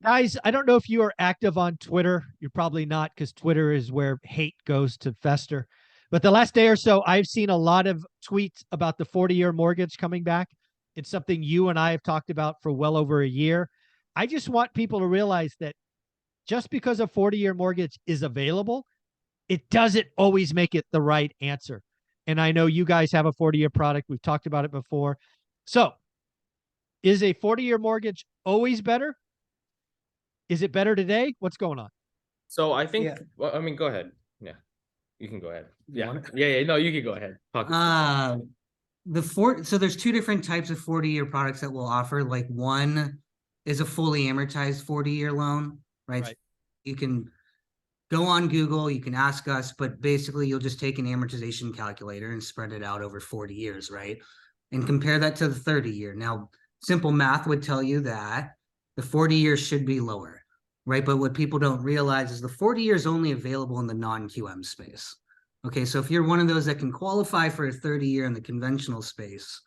Guys, I don't know if you are active on Twitter. You're probably not, because Twitter is where hate goes to fester. But the last day or so, I've seen a lot of tweets about the 40-year mortgage coming back. It's something you and I have talked about for well over a year. I just want people to realize that just because a 40-year mortgage is available, it doesn't always make it the right answer. And I know you guys have a 40-year product. We've talked about it before. So, is a 40-year mortgage always better? Is it better today? What's going on? So I think, well, I mean, go ahead. Yeah, you can go ahead. Yeah. Yeah. No, you can go ahead. So there's two different types of 40-year products that we'll offer. Like, one is a fully amortized 40-year loan, right? You can go on Google, you can ask us, but basically you'll just take an amortization calculator and spread it out over 40 years, right? And compare that to the 30-year. Now, simple math would tell you that the 40 years should be lower, right? But what people don't realize is the 40 years only available in the non-QM space. Okay, so if you're one of those that can qualify for a 30-year in the conventional space,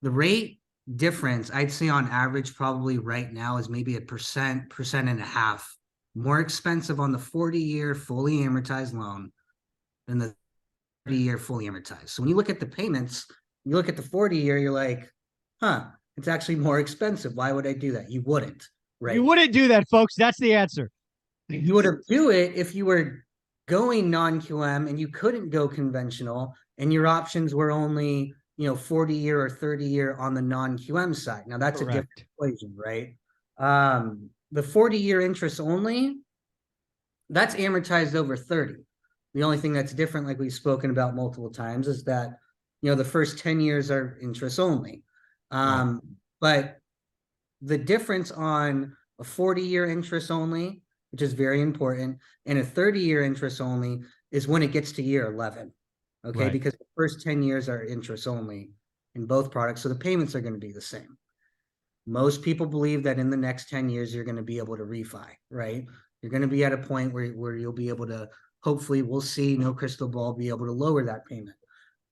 the rate difference, I'd say on average, probably right now is maybe a percent and a half more expensive on the 40-year fully amortized loan than the 30-year fully amortized. So when you look at the payments, you look at the 40-year, you're like, huh, it's actually more expensive. Why would I do that? You wouldn't, right? You wouldn't do that, folks. That's the answer. You would do it if you were going non-QM and you couldn't go conventional and your options were only, 40-year or 30-year on the non-QM side. Now that's Correct. a different equation, right? The 40-year interest only, that's amortized over 30. The only thing that's different, like we've spoken about multiple times, is that, the first 10 years are interest only. But the difference on a 40-year interest only, which is very important, and a 30-year interest only is when it gets to year 11. Okay, Right. because the first 10 years are interest only in both products, so the payments are going to be the same. Most people believe that in the next 10 years, you're going to be able to refi, right? You're going to be at a point where you'll be able to, hopefully, we'll see, no crystal ball, be able to lower that payment.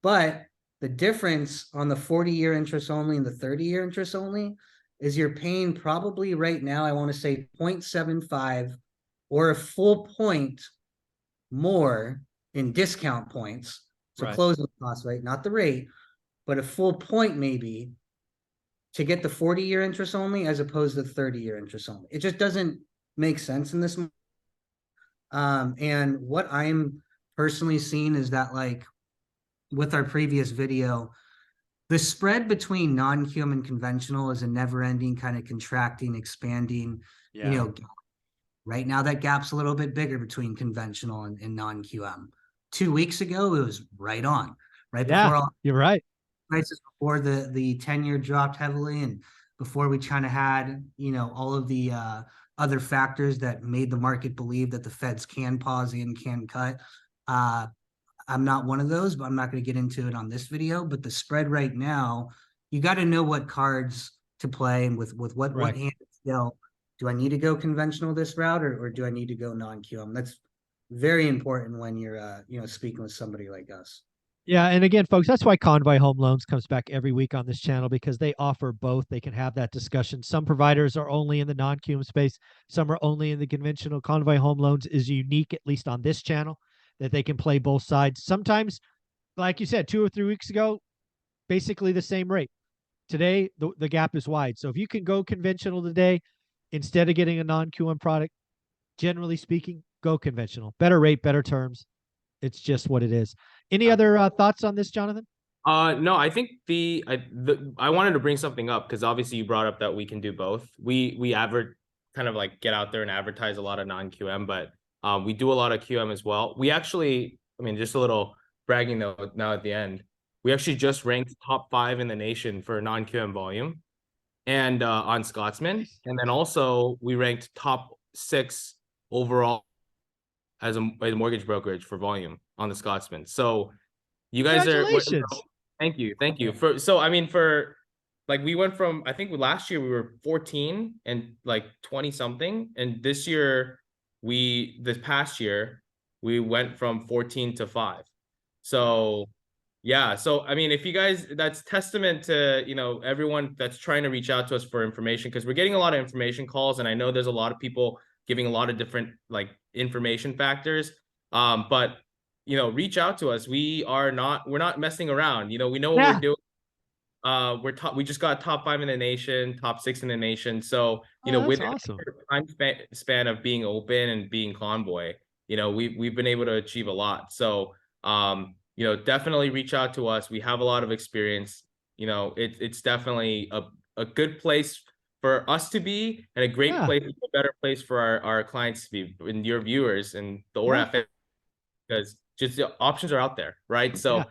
But the difference on the 40-year interest only and the 30-year interest only is you're paying probably right now, I want to say 0.75 or a full point more in discount points. So closing costs, right? Not the rate, but a full point maybe to get the 40-year interest only as opposed to the 30-year interest only. It just doesn't make sense in this. And what I'm personally seeing is that, like with our previous video, the spread between non-QM and conventional is a never-ending kind of contracting, expanding, right now that gap's a little bit bigger between conventional and non-QM. 2 weeks ago, it was right on, right before you're right. Prices before the 10-year dropped heavily, and before we kind of had, all of the other factors that made the market believe that the Feds can pause and can cut. I'm not one of those, but I'm not going to get into it on this video. But the spread right now, you got to know what cards to play and with what hand it's dealt. Do I need to go conventional this route, or do I need to go non-QM? That's very important when you're speaking with somebody like us. Yeah, and again, folks, that's why Convoy Home Loans comes back every week on this channel, because they offer both. They can have that discussion. Some providers are only in the non-QM space. Some are only in the conventional. Convoy Home Loans is unique, at least on this channel, that they can play both sides. Sometimes, like you said, 2 or 3 weeks ago, basically the same rate. Today, the gap is wide. So if you can go conventional today, instead of getting a non-QM product, generally speaking, go conventional. Better rate, better terms. It's just what it is. Any other thoughts on this, Jonathan? No, I think I wanted to bring something up because obviously you brought up that we can do both. We kind of like get out there and advertise a lot of non-QM, but we do a lot of QM as well. We actually, I mean, just a little bragging note now at the end, we actually just ranked top 5 in the nation for non-QM volume and on Scotsman. And then also we ranked top 6 overall as a mortgage brokerage for volume on the Scotsman. So you guys Congratulations. Thank you. For like, we went from, I think last year we were 14 and like 20 something. And this past year, we went from 14 to 5. So Yeah. So, I mean, if you guys, that's testament to, you know, everyone that's trying to reach out to us for information, because we're getting a lot of information calls, and I know there's a lot of people giving a lot of different like information factors. But you know, reach out to us. We're not messing around. You know, we know what we're doing. We just got top 5 in the nation, top 6 in the nation. So, you know, that's with awesome. time span of being open and being Convoy, you know, we've been able to achieve a lot. So, you know, definitely reach out to us. We have a lot of experience. You know, it's definitely a good place for us to be, and a great place, a better place for our clients to be, and your viewers and the ORF, because just the options are out there, right? So,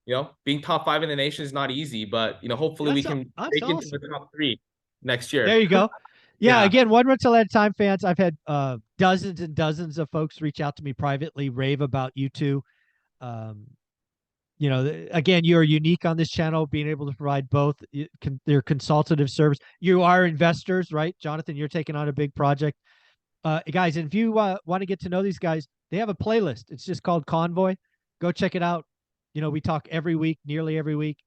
you know, being top 5 in the nation is not easy, but you know, hopefully we can break into the top 3 next year. There you go. Yeah, Yeah. again, one rental at a time fans. I've had dozens and dozens of folks reach out to me privately, rave about you two. You know, again, you're unique on this channel, being able to provide both their consultative service. You are investors, right? Jonathan, you're taking on a big project. Guys, and if you want to get to know these guys, they have a playlist. It's just called Convoy. Go check it out. You know, we talk every week, nearly every week.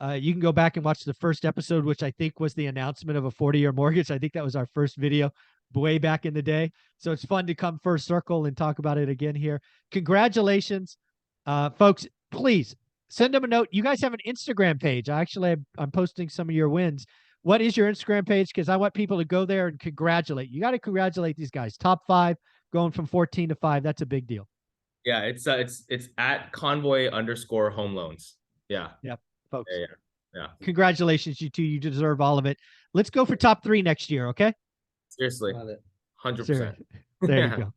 You can go back and watch the first episode, which I think was the announcement of a 40-year mortgage. I think that was our first video way back in the day. So it's fun to come first circle and talk about it again here. Congratulations, folks. Please send them a note. You guys have an Instagram page. I'm posting some of your wins. What is your Instagram page? Because I want people to go there and congratulate. You got to congratulate these guys. Top 5, going from 14 to 5. That's a big deal. Yeah, it's at convoy_home loans. Yeah. Yep, folks. Yeah. Congratulations, you two. You deserve all of it. Let's go for top 3 next year, okay? Seriously. 100%. There you go.